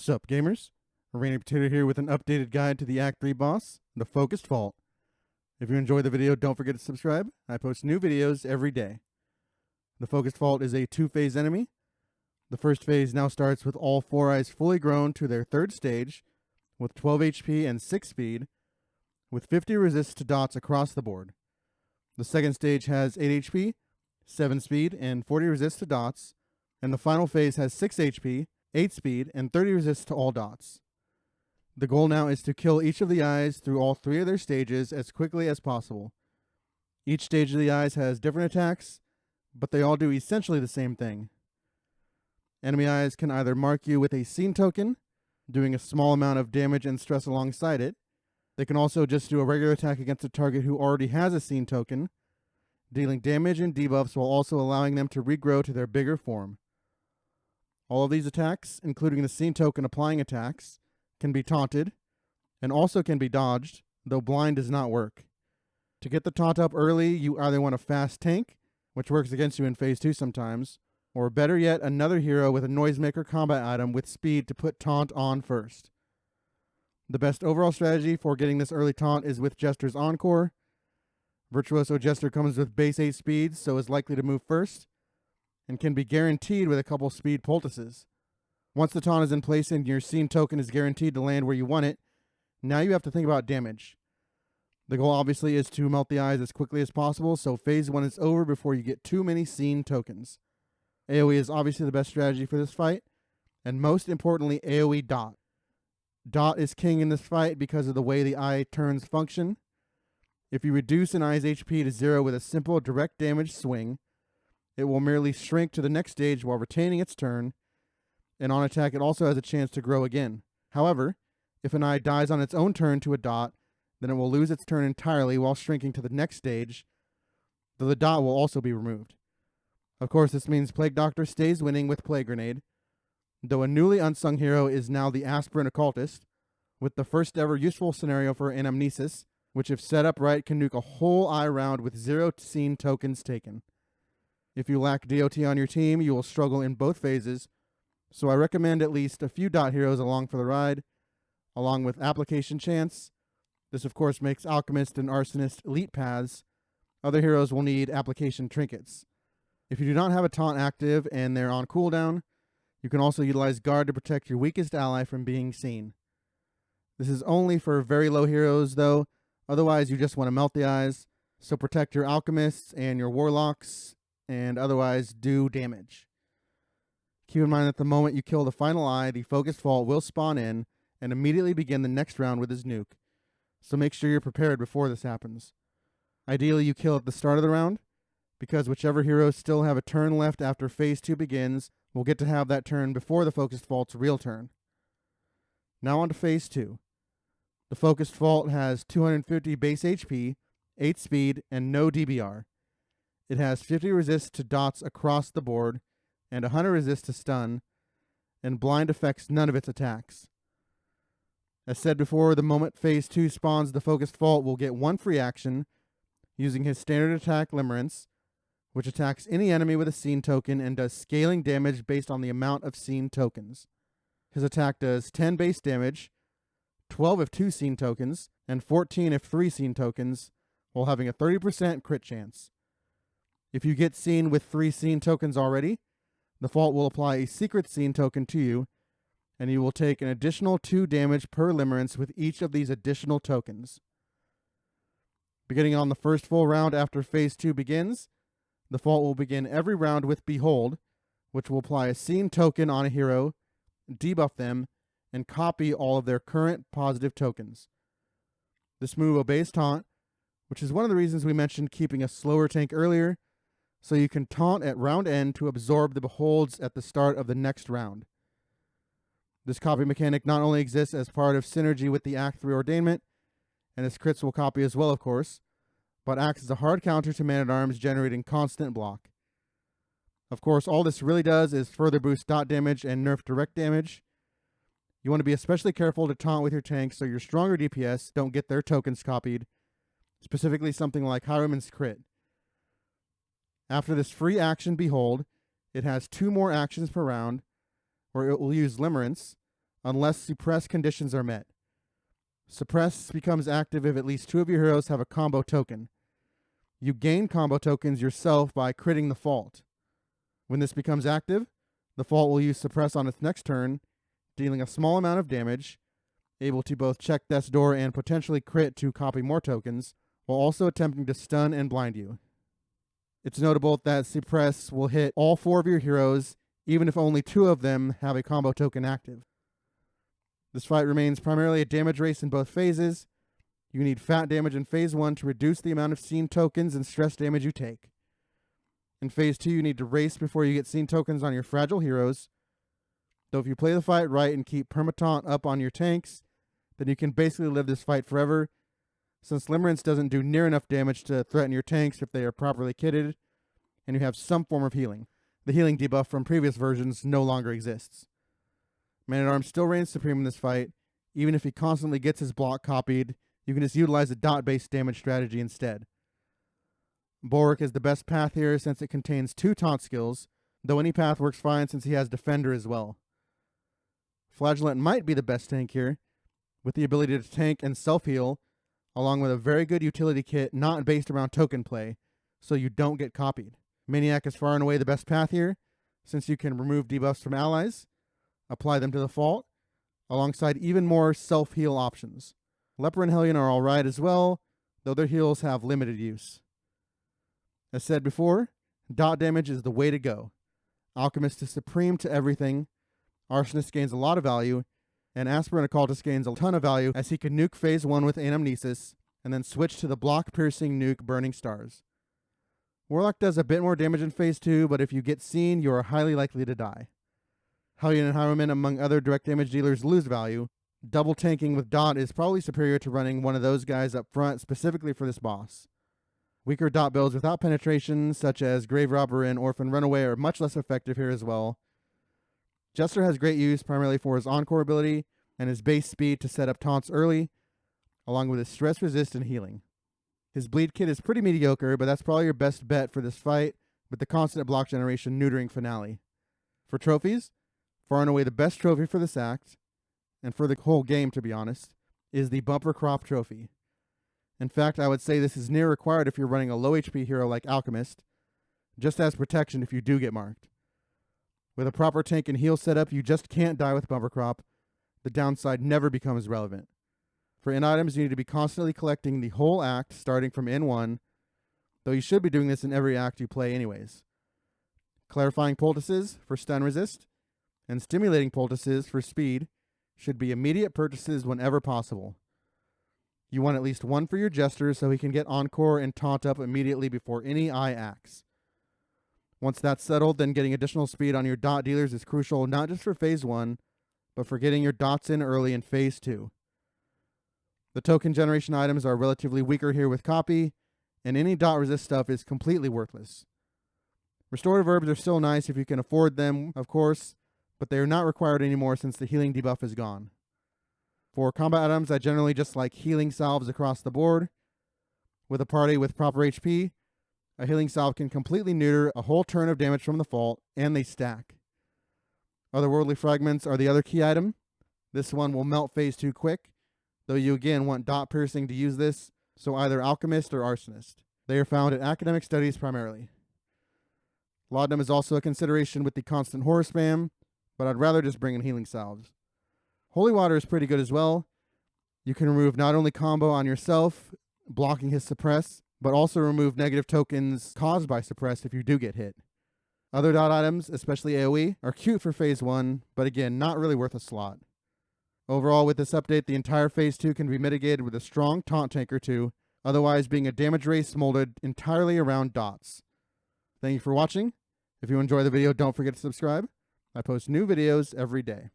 Sup, gamers? Rainy Potato here with an updated guide to the Act 3 boss, the Focused Fault. If you enjoyed the video, don't forget to subscribe. I post new videos every day. The Focused Fault is a two-phase enemy. The first phase now starts with all four eyes fully grown to their third stage, with 12 HP and 6 speed, with 50 resists to dots across the board. The second stage has 8 HP, 7 speed, and 40 resists to dots, and the final phase has 6 HP, 8 speed, and 30 resists to all dots. The goal now is to kill each of the eyes through all three of their stages as quickly as possible. Each stage of the eyes has different attacks, but they all do essentially the same thing. Enemy eyes can either mark you with a scene token, doing a small amount of damage and stress alongside it. They can also just do a regular attack against a target who already has a scene token, dealing damage and debuffs while also allowing them to regrow to their bigger form. All of these attacks, including the scene token applying attacks, can be taunted, and also can be dodged, though blind does not work. To get the taunt up early, you either want a fast tank, which works against you in phase 2 sometimes, or better yet, another hero with a noisemaker combat item with speed to put taunt on first. The best overall strategy for getting this early taunt is with Jester's Encore. Virtuoso Jester comes with base 8 speed, so is likely to move first, and can be guaranteed with a couple speed poultices. Once the taunt is in place and your scene token is guaranteed to land where you want it, now you have to think about damage. The goal obviously is to melt the eyes as quickly as possible, so phase 1 is over before you get too many scene tokens. AoE is obviously the best strategy for this fight, and most importantly AoE dot. Dot is king in this fight because of the way the eye turns function. If you reduce an eye's HP to 0 with a simple direct damage swing, it will merely shrink to the next stage while retaining its turn, and on attack it also has a chance to grow again. However, if an eye dies on its own turn to a dot, then it will lose its turn entirely while shrinking to the next stage, though the dot will also be removed. Of course, this means Plague Doctor stays winning with Plague Grenade, though a newly unsung hero is now the Aspirant Occultist, with the first ever useful scenario for Anamnesis, which if set up right can nuke a whole eye round with 0 scene tokens taken. If you lack DOT on your team, you will struggle in both phases, so I recommend at least a few dot heroes along for the ride, along with Application Chance. This of course makes Alchemist and Arsonist elite paths. Other heroes will need Application Trinkets. If you do not have a taunt active and they're on cooldown, you can also utilize Guard to protect your weakest ally from being seen. This is only for very low heroes though, otherwise you just want to melt the eyes, so protect your Alchemists and your Warlocks, and otherwise do damage. Keep in mind that the moment you kill the final eye, the Focused Fault will spawn in and immediately begin the next round with his nuke, so make sure you're prepared before this happens. Ideally you kill at the start of the round, because whichever heroes still have a turn left after phase 2 begins will get to have that turn before the Focused Fault's real turn. Now on to phase 2. The Focused Fault has 250 base HP, 8 speed, and no DBR. It has 50 resist to dots across the board, and 100 resist to stun, and blind affects none of its attacks. As said before, the moment phase 2 spawns, the Focused Fault will get one free action, using his standard attack Limerence, which attacks any enemy with a scene token and does scaling damage based on the amount of scene tokens. His attack does 10 base damage, 12 if 2 scene tokens, and 14 if 3 scene tokens, while having a 30% crit chance. If you get seen with 3 scene tokens already, the Fault will apply a secret scene token to you, and you will take an additional 2 damage per Limerence with each of these additional tokens. Beginning on the first full round after phase 2 begins, the Fault will begin every round with Behold, which will apply a scene token on a hero, debuff them, and copy all of their current positive tokens. This move obeys taunt, which is one of the reasons we mentioned keeping a slower tank earlier, so you can taunt at round end to absorb the Beholds at the start of the next round. This copy mechanic not only exists as part of synergy with the Act 3 Ordainment, and its crits will copy as well of course, but acts as a hard counter to Man-at-Arms, generating constant block. Of course, all this really does is further boost dot damage and nerf direct damage. You want to be especially careful to taunt with your tanks so your stronger DPS don't get their tokens copied, specifically something like Hiruman's crit. After this free action Behold, it has 2 more actions per round, where it will use Limerence, unless suppress conditions are met. Suppress becomes active if at least 2 of your heroes have a combo token. You gain combo tokens yourself by critting the fault. When this becomes active, the fault will use suppress on its next turn, dealing a small amount of damage, able to both check death's door and potentially crit to copy more tokens, while also attempting to stun and blind you. It's notable that suppress will hit all 4 of your heroes, even if only 2 of them have a combo token active. This fight remains primarily a damage race in both phases. You need fat damage in phase 1 to reduce the amount of scene tokens and stress damage you take. In phase 2, you need to race before you get scene tokens on your fragile heroes. Though if you play the fight right and keep permataunt up on your tanks, then you can basically live this fight forever, since Limerence doesn't do near enough damage to threaten your tanks if they are properly kitted, and you have some form of healing. The healing debuff from previous versions no longer exists. Man-at-Arms still reigns supreme in this fight. Even if he constantly gets his block copied, you can just utilize a dot-based damage strategy instead. Bulwark is the best path here since it contains 2 taunt skills, though any path works fine since he has Defender as well. Flagellant might be the best tank here, with the ability to tank and self-heal, along with a very good utility kit not based around token play, so you don't get copied. Maniac is far and away the best path here, since you can remove debuffs from allies, apply them to the fault, alongside even more self-heal options. Leper and Hellion are alright as well, though their heals have limited use. As said before, dot damage is the way to go. Alchemist is supreme to everything, Arsonist gains a lot of value, and Aspirant Occultist gains a ton of value as he can nuke phase 1 with Anamnesis, and then switch to the block-piercing nuke Burning Stars. Warlock does a bit more damage in phase 2, but if you get seen, you are highly likely to die. Hellion and Highwayman, among other direct damage dealers, lose value. Double tanking with dot is probably superior to running one of those guys up front specifically for this boss. Weaker dot builds without penetration, such as Grave Robber and Orphan Runaway, are much less effective here as well. Jester has great use primarily for his Encore ability and his base speed to set up taunts early, along with his stress resist and healing. His bleed kit is pretty mediocre, but that's probably your best bet for this fight, with the constant block generation neutering Finale. For trophies, far and away the best trophy for this act, and for the whole game to be honest, is the Bumper Crop trophy. In fact, I would say this is near required if you're running a low HP hero like Alchemist, just as protection if you do get marked. With a proper tank and heal setup, you just can't die with Bumper Crop. The downside never becomes relevant. For in items, you need to be constantly collecting the whole act, starting from N1, though you should be doing this in every act you play anyways. Clarifying Poultices for stun resist, and Stimulating Poultices for speed should be immediate purchases whenever possible. You want at least one for your Jester so he can get Encore and taunt up immediately before any eye acts. Once that's settled, then getting additional speed on your dot dealers is crucial not just for phase 1, but for getting your dots in early in phase 2. The token generation items are relatively weaker here with copy, and any dot resist stuff is completely worthless. Restorative herbs are still nice if you can afford them, of course, but they are not required anymore since the healing debuff is gone. For combat items, I generally just like healing salves across the board. With a party with proper HP, a healing salve can completely neuter a whole turn of damage from the fault, and they stack. Otherworldly Fragments are the other key item. This one will melt phase 2 quick, though you again want dot piercing to use this, so either Alchemist or Arsonist. They are found at academic studies primarily. Laudanum is also a consideration with the constant horror spam, but I'd rather just bring in healing salves. Holy Water is pretty good as well. You can remove not only combo on yourself, blocking his suppress, but also remove negative tokens caused by suppress if you do get hit. Other dot items, especially AoE, are cute for phase 1, but again, not really worth a slot. Overall, with this update, the entire phase 2 can be mitigated with a strong taunt tank or two, otherwise being a damage race molded entirely around dots. Thank you for watching. If you enjoy the video, don't forget to subscribe. I post new videos every day.